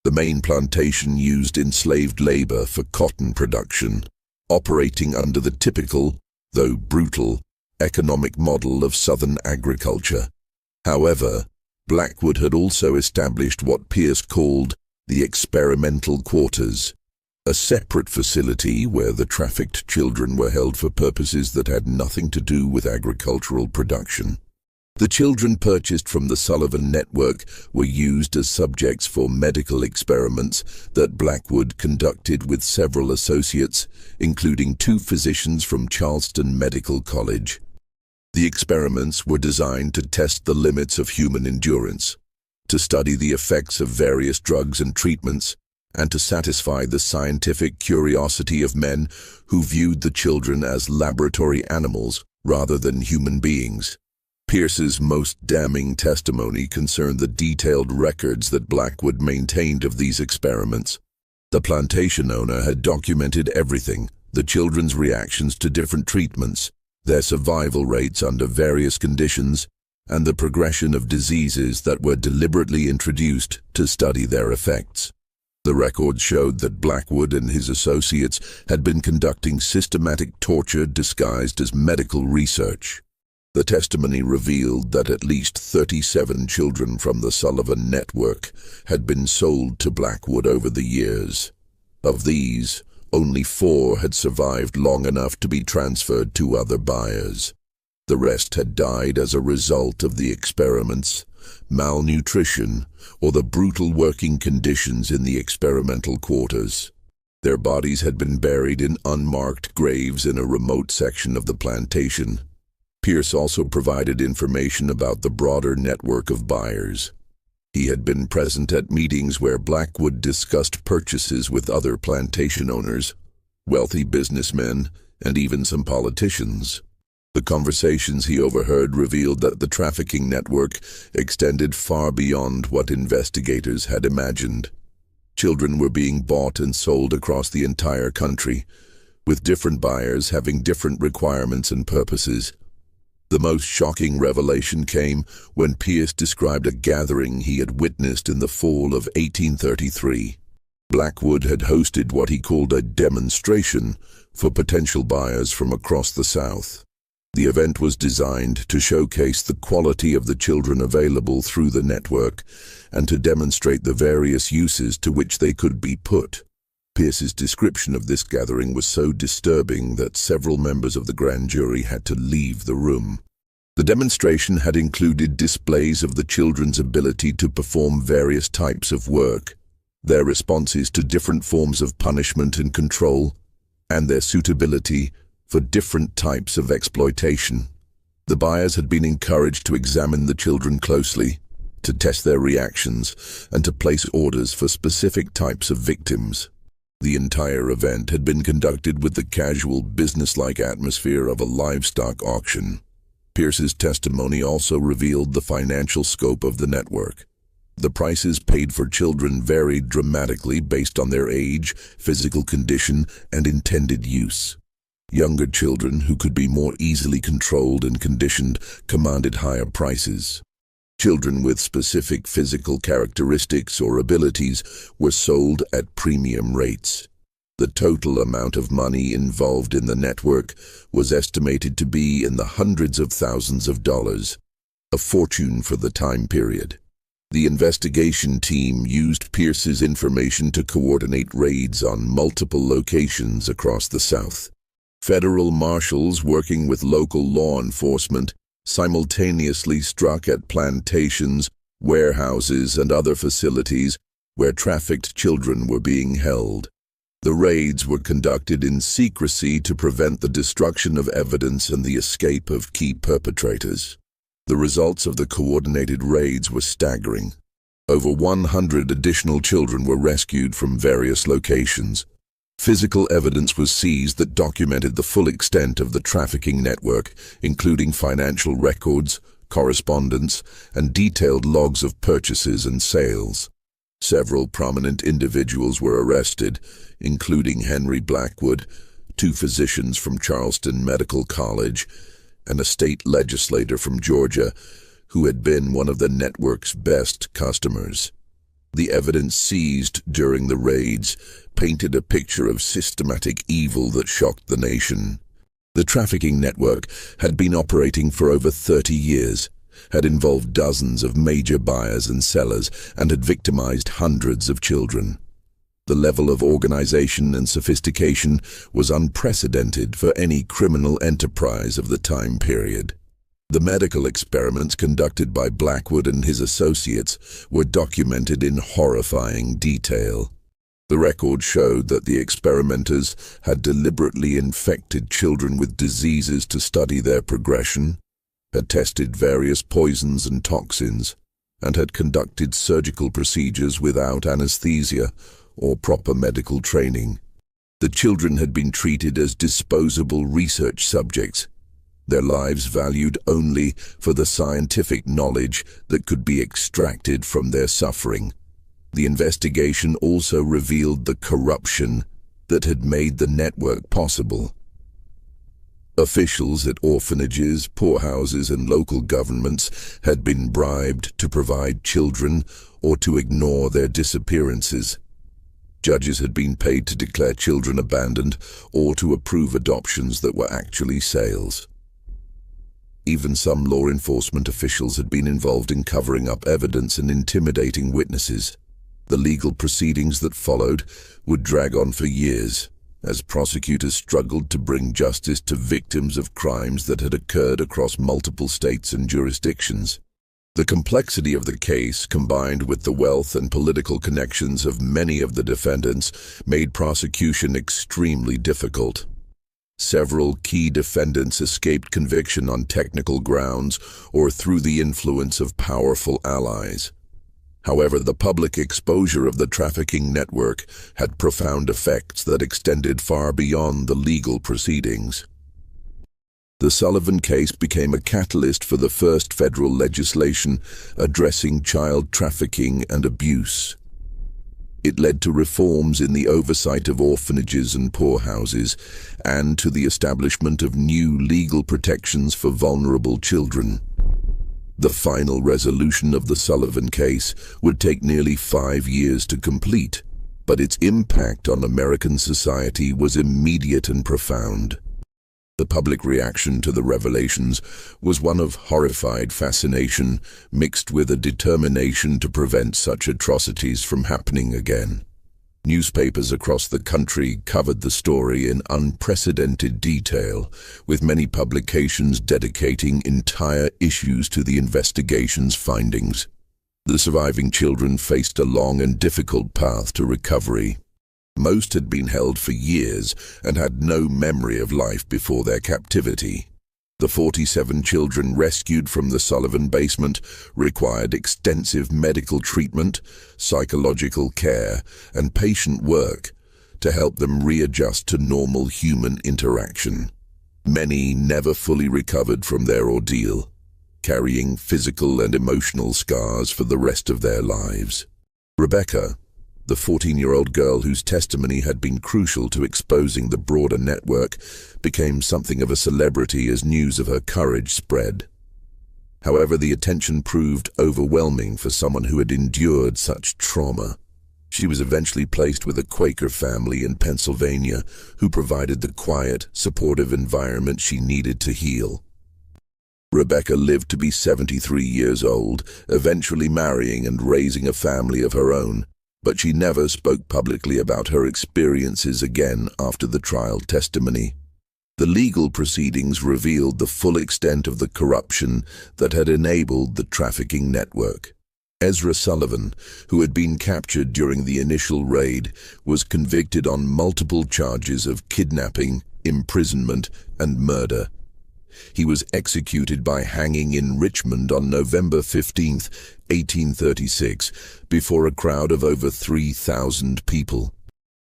The main plantation used enslaved labor for cotton production, operating under the typical, though brutal, economic model of Southern agriculture. However, Blackwood had also established what Pierce called the experimental quarters, a separate facility where the trafficked children were held for purposes that had nothing to do with agricultural production. The children purchased from the Sullivan network were used as subjects for medical experiments that Blackwood conducted with several associates, including 2 physicians from Charleston Medical College. The experiments were designed to test the limits of human endurance, to study the effects of various drugs and treatments, and to satisfy the scientific curiosity of men who viewed the children as laboratory animals rather than human beings. Pierce's most damning testimony concerned the detailed records that Blackwood maintained of these experiments. The plantation owner had documented everything: the children's reactions to different treatments, their survival rates under various conditions, and the progression of diseases that were deliberately introduced to study their effects. The records showed that Blackwood and his associates had been conducting systematic torture disguised as medical research. The testimony revealed that at least 37 children from the Sullivan network had been sold to Blackwood over the years. Of these, only 4 had survived long enough to be transferred to other buyers. The rest had died as a result of the experiments, malnutrition, or the brutal working conditions in the experimental quarters. Their bodies had been buried in unmarked graves in a remote section of the plantation. Pierce also provided information about the broader network of buyers. He had been present at meetings where Blackwood discussed purchases with other plantation owners, wealthy businessmen, and even some politicians. The conversations he overheard revealed that the trafficking network extended far beyond what investigators had imagined. Children were being bought and sold across the entire country, with different buyers having different requirements and purposes. The most shocking revelation came when Pierce described a gathering he had witnessed in the fall of 1833. Blackwood had hosted what he called a demonstration for potential buyers from across the South. The event was designed to showcase the quality of the children available through the network and to demonstrate the various uses to which they could be put. Pierce's description of this gathering was so disturbing that several members of the grand jury had to leave the room. The demonstration had included displays of the children's ability to perform various types of work, their responses to different forms of punishment and control, and their suitability for different types of exploitation. The buyers had been encouraged to examine the children closely, to test their reactions, and to place orders for specific types of victims. The entire event had been conducted with the casual, businesslike atmosphere of a livestock auction. Pierce's testimony also revealed the financial scope of the network. The prices paid for children varied dramatically based on their age, physical condition, and intended use. Younger children, who could be more easily controlled and conditioned, commanded higher prices. Children with specific physical characteristics or abilities were sold at premium rates. The total amount of money involved in the network was estimated to be in the hundreds of thousands of dollars, a fortune for the time period. The investigation team used Pierce's information to coordinate raids on multiple locations across the South. Federal marshals working with local law enforcement simultaneously struck at plantations, warehouses, and other facilities where trafficked children were being held. The raids were conducted in secrecy to prevent the destruction of evidence and the escape of key perpetrators. The results of the coordinated raids were staggering. Over 100 additional children were rescued from various locations. Physical evidence was seized that documented the full extent of the trafficking network, including financial records, correspondence, and detailed logs of purchases and sales. Several prominent individuals were arrested, including Henry Blackwood, two physicians from Charleston Medical College, and a state legislator from Georgia who had been one of the network's best customers. The evidence seized during the raids painted a picture of systematic evil that shocked the nation. The trafficking network had been operating for over 30 years, had involved dozens of major buyers and sellers, and had victimized hundreds of children. The level of organization and sophistication was unprecedented for any criminal enterprise of the time period. The medical experiments conducted by Blackwood and his associates were documented in horrifying detail. The record showed that the experimenters had deliberately infected children with diseases to study their progression, had tested various poisons and toxins, and had conducted surgical procedures without anesthesia or proper medical training. The children had been treated as disposable research subjects, their lives valued only for the scientific knowledge that could be extracted from their suffering. The investigation also revealed the corruption that had made the network possible. Officials at orphanages, poorhouses, and local governments had been bribed to provide children or to ignore their disappearances. Judges had been paid to declare children abandoned or to approve adoptions that were actually sales. Even some law enforcement officials had been involved in covering up evidence and intimidating witnesses. The legal proceedings that followed would drag on for years, as prosecutors struggled to bring justice to victims of crimes that had occurred across multiple states and jurisdictions. The complexity of the case, combined with the wealth and political connections of many of the defendants, made prosecution extremely difficult. Several key defendants escaped conviction on technical grounds or through the influence of powerful allies. However, the public exposure of the trafficking network had profound effects that extended far beyond the legal proceedings. The Sullivan case became a catalyst for the first federal legislation addressing child trafficking and abuse. It led to reforms in the oversight of orphanages and poorhouses, and to the establishment of new legal protections for vulnerable children. The final resolution of the Sullivan case would take nearly 5 years to complete, but its impact on American society was immediate and profound. The public reaction to the revelations was one of horrified fascination mixed with a determination to prevent such atrocities from happening again. Newspapers across the country covered the story in unprecedented detail, with many publications dedicating entire issues to the investigation's findings. The surviving children faced a long and difficult path to recovery. Most had been held for years and had no memory of life before their captivity. The 47 children rescued from the Sullivan basement required extensive medical treatment, psychological care, and patient work to help them readjust to normal human interaction. Many never fully recovered from their ordeal, carrying physical and emotional scars for the rest of their lives. Rebecca, the 14-year-old girl whose testimony had been crucial to exposing the broader network, became something of a celebrity as news of her courage spread. However, the attention proved overwhelming for someone who had endured such trauma. She was eventually placed with a Quaker family in Pennsylvania who provided the quiet, supportive environment she needed to heal. Rebecca lived to be 73 years old, eventually marrying and raising a family of her own. But she never spoke publicly about her experiences again after the trial testimony. The legal proceedings revealed the full extent of the corruption that had enabled the trafficking network. Ezra Sullivan, who had been captured during the initial raid, was convicted on multiple charges of kidnapping, imprisonment, and murder. He was executed by hanging in Richmond on November 15, 1836, before a crowd of over 3,000 people.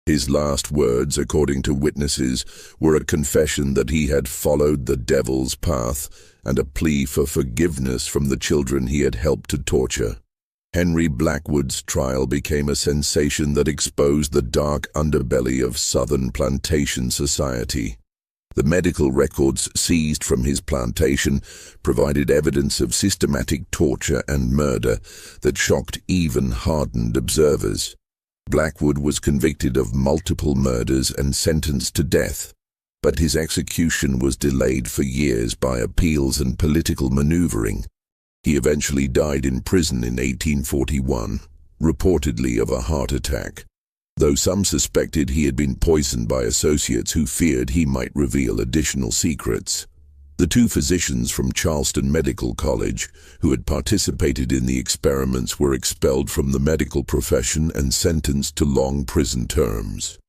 His last words, according to witnesses, were a confession that he had followed the devil's path and a plea for forgiveness from the children he had helped to torture. Henry Blackwood's trial became a sensation that exposed the dark underbelly of Southern plantation society. The medical records seized from his plantation provided evidence of systematic torture and murder that shocked even hardened observers. Blackwood was convicted of multiple murders and sentenced to death, but his execution was delayed for years by appeals and political maneuvering. He eventually died in prison in 1841, reportedly of a heart attack, though some suspected he had been poisoned by associates who feared he might reveal additional secrets. The two physicians from Charleston Medical College who had participated in the experiments were expelled from the medical profession and sentenced to long prison terms.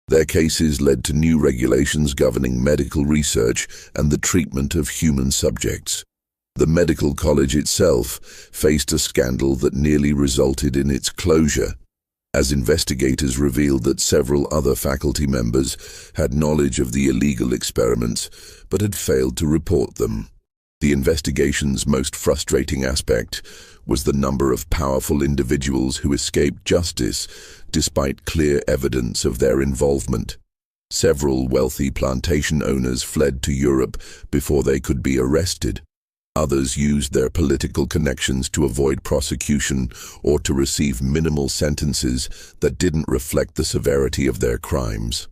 Their cases led to new regulations governing medical research and the treatment of human subjects. The medical college itself faced a scandal that nearly resulted in its closure, as investigators revealed that several other faculty members had knowledge of the illegal experiments but had failed to report them. The investigation's most frustrating aspect was the number of powerful individuals who escaped justice despite clear evidence of their involvement. Several wealthy plantation owners fled to Europe before they could be arrested. Others used their political connections to avoid prosecution or to receive minimal sentences that didn't reflect the severity of their crimes.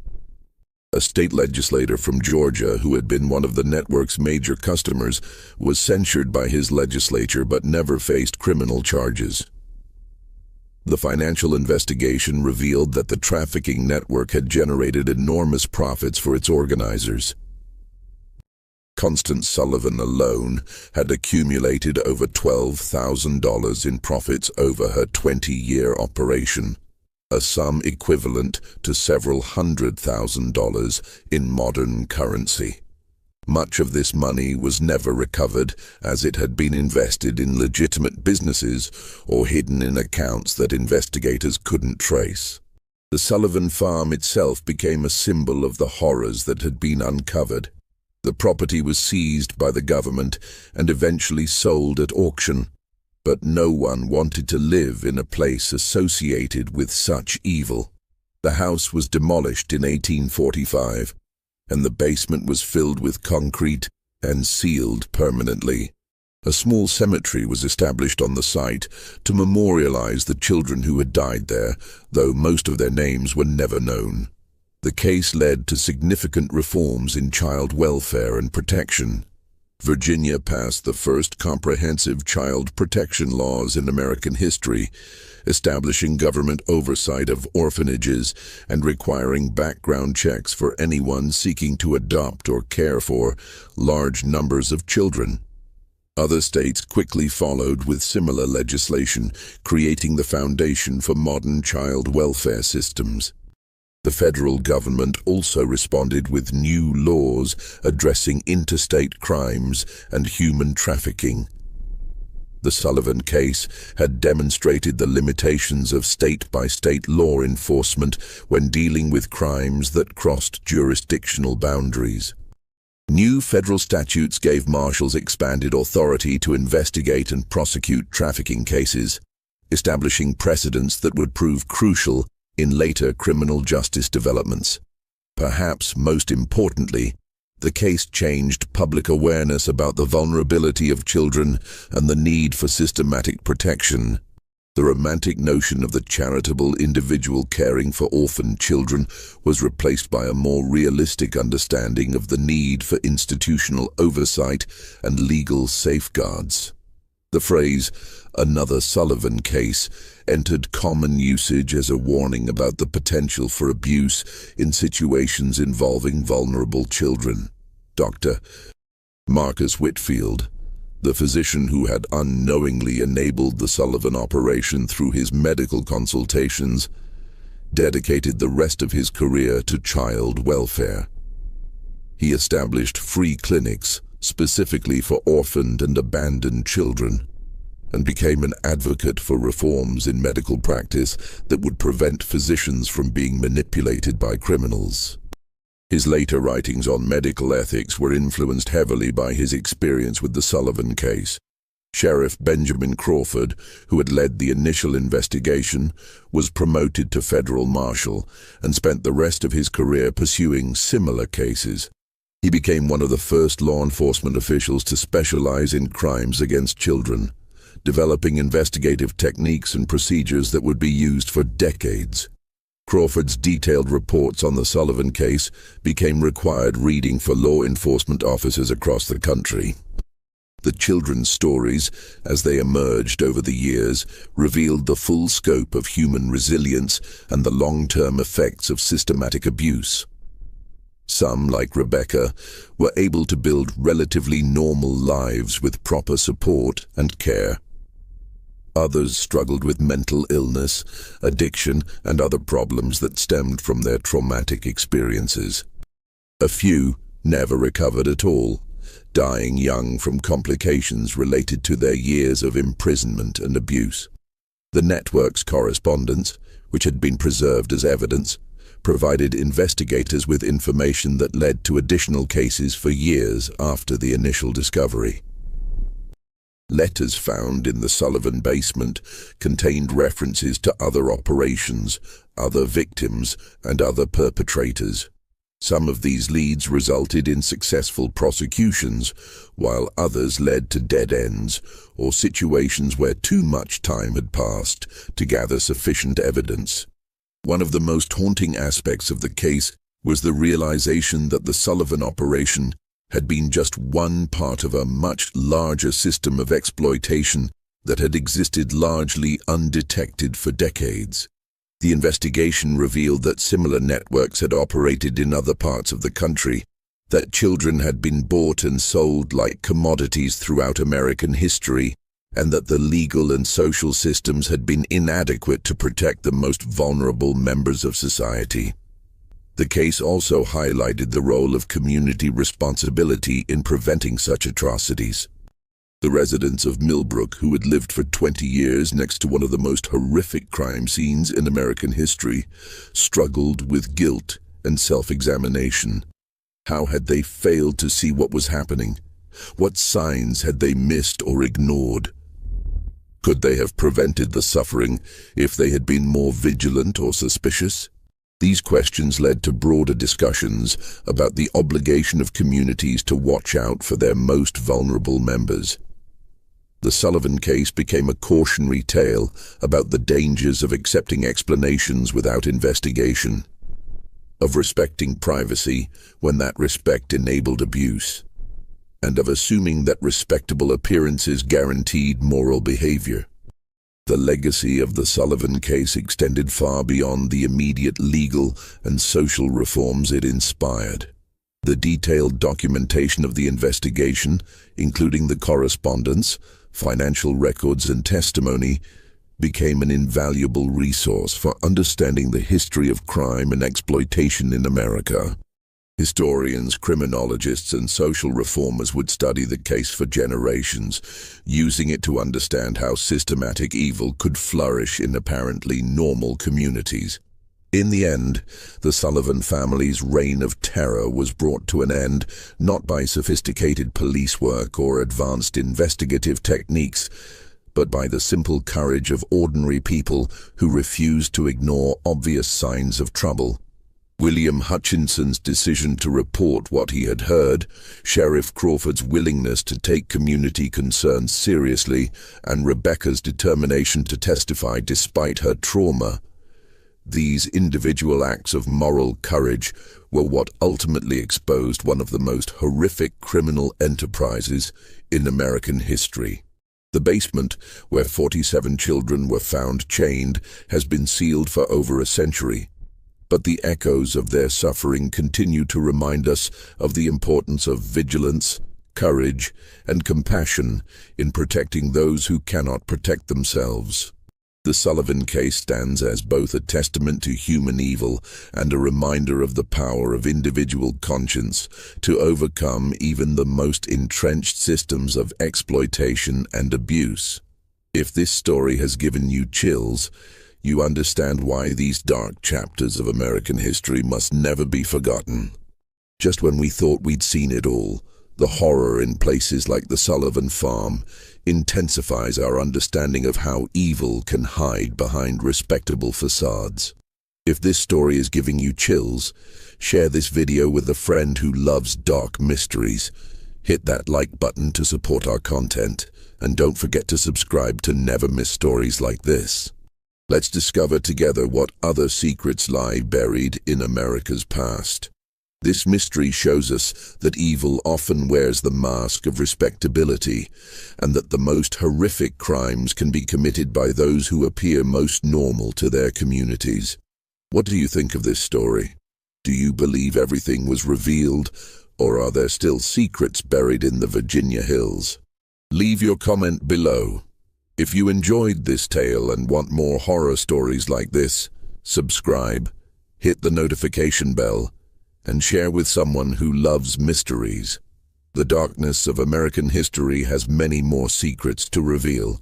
A state legislator from Georgia who had been one of the network's major customers was censured by his legislature but never faced criminal charges. The financial investigation revealed that the trafficking network had generated enormous profits for its organizers. Constance Sullivan alone had accumulated over $12,000 in profits over her 20-year operation, a sum equivalent to several $100,000 in modern currency. Much of this money was never recovered, as it had been invested in legitimate businesses or hidden in accounts that investigators couldn't trace. The Sullivan farm itself became a symbol of the horrors that had been uncovered. The property was seized by the government and eventually sold at auction, but no one wanted to live in a place associated with such evil. The house was demolished in 1845, and the basement was filled with concrete and sealed permanently. A small cemetery was established on the site to memorialize the children who had died there, though most of their names were never known. The case led to significant reforms in child welfare and protection. Virginia passed the first comprehensive child protection laws in American history, establishing government oversight of orphanages and requiring background checks for anyone seeking to adopt or care for large numbers of children. Other states quickly followed with similar legislation, creating the foundation for modern child welfare systems. The federal government also responded with new laws addressing interstate crimes and human trafficking. The Sullivan case had demonstrated the limitations of state-by-state law enforcement when dealing with crimes that crossed jurisdictional boundaries. New federal statutes gave marshals expanded authority to investigate and prosecute trafficking cases, establishing precedents that would prove crucial in later criminal justice developments. Perhaps most importantly, the case changed public awareness about the vulnerability of children and the need for systematic protection. The romantic notion of the charitable individual caring for orphaned children was replaced by a more realistic understanding of the need for institutional oversight and legal safeguards. The phrase, "another Sullivan case," entered common usage as a warning about the potential for abuse in situations involving vulnerable children. Dr. Marcus Whitfield, the physician who had unknowingly enabled the Sullivan operation through his medical consultations, dedicated the rest of his career to child welfare. He established free clinics specifically for orphaned and abandoned children, and became an advocate for reforms in medical practice that would prevent physicians from being manipulated by criminals. His later writings on medical ethics were influenced heavily by his experience with the Sullivan case. Sheriff Benjamin Crawford, who had led the initial investigation, was promoted to federal marshal and spent the rest of his career pursuing similar cases. He became one of the first law enforcement officials to specialize in crimes against children, developing investigative techniques and procedures that would be used for decades. Crawford's detailed reports on the Sullivan case became required reading for law enforcement officers across the country. The children's stories, as they emerged over the years, revealed the full scope of human resilience and the long-term effects of systematic abuse. Some, like Rebecca, were able to build relatively normal lives with proper support and care. Others struggled with mental illness, addiction, and other problems that stemmed from their traumatic experiences. A few never recovered at all, dying young from complications related to their years of imprisonment and abuse. The network's correspondence, which had been preserved as evidence, provided investigators with information that led to additional cases for years after the initial discovery. Letters found in the Sullivan basement contained references to other operations, other victims, and other perpetrators. Some of these leads resulted in successful prosecutions, while others led to dead ends or situations where too much time had passed to gather sufficient evidence. One of the most haunting aspects of the case was the realization that the Sullivan operation had been just one part of a much larger system of exploitation that had existed largely undetected for decades. The investigation revealed that similar networks had operated in other parts of the country, that children had been bought and sold like commodities throughout American history, and that the legal and social systems had been inadequate to protect the most vulnerable members of society. The case also highlighted the role of community responsibility in preventing such atrocities. The residents of Millbrook, who had lived for 20 years next to one of the most horrific crime scenes in American history, struggled with guilt and self-examination. How had they failed to see what was happening? What signs had they missed or ignored? Could they have prevented the suffering if they had been more vigilant or suspicious? These questions led to broader discussions about the obligation of communities to watch out for their most vulnerable members. The Sullivan case became a cautionary tale about the dangers of accepting explanations without investigation, of respecting privacy when that respect enabled abuse, and of assuming that respectable appearances guaranteed moral behavior. The legacy of the Sullivan case extended far beyond the immediate legal and social reforms it inspired. The detailed documentation of the investigation, including the correspondence, financial records, and testimony, became an invaluable resource for understanding the history of crime and exploitation in America. Historians, criminologists, and social reformers would study the case for generations, using it to understand how systematic evil could flourish in apparently normal communities. In the end, the Sullivan family's reign of terror was brought to an end not by sophisticated police work or advanced investigative techniques, but by the simple courage of ordinary people who refused to ignore obvious signs of trouble. William Hutchinson's decision to report what he had heard, Sheriff Crawford's willingness to take community concerns seriously, and Rebecca's determination to testify despite her trauma. These individual acts of moral courage were what ultimately exposed one of the most horrific criminal enterprises in American history. The basement, where 47 children were found chained, has been sealed for over a century. But the echoes of their suffering continue to remind us of the importance of vigilance, courage, and compassion in protecting those who cannot protect themselves. The Sullivan case stands as both a testament to human evil and a reminder of the power of individual conscience to overcome even the most entrenched systems of exploitation and abuse. If this story has given you chills, you understand why these dark chapters of American history must never be forgotten. Just when we thought we'd seen it all, The horror in places like the Sullivan farm intensifies our understanding of how evil can hide behind respectable facades. If this story is giving you chills, share this video with a friend who loves dark mysteries. Hit that like button to support our content, and don't forget to subscribe to never miss stories like this. Let's discover together what other secrets lie buried in America's past. This mystery shows us that evil often wears the mask of respectability, and that the most horrific crimes can be committed by those who appear most normal to their communities. What do you think of this story? Do you believe everything was revealed, or are there still secrets buried in the Virginia hills? Leave your comment below. If you enjoyed this tale and want more horror stories like this, subscribe, hit the notification bell, and share with someone who loves mysteries. The darkness of American history has many more secrets to reveal,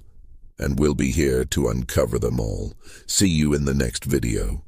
and we'll be here to uncover them all. See you in the next video.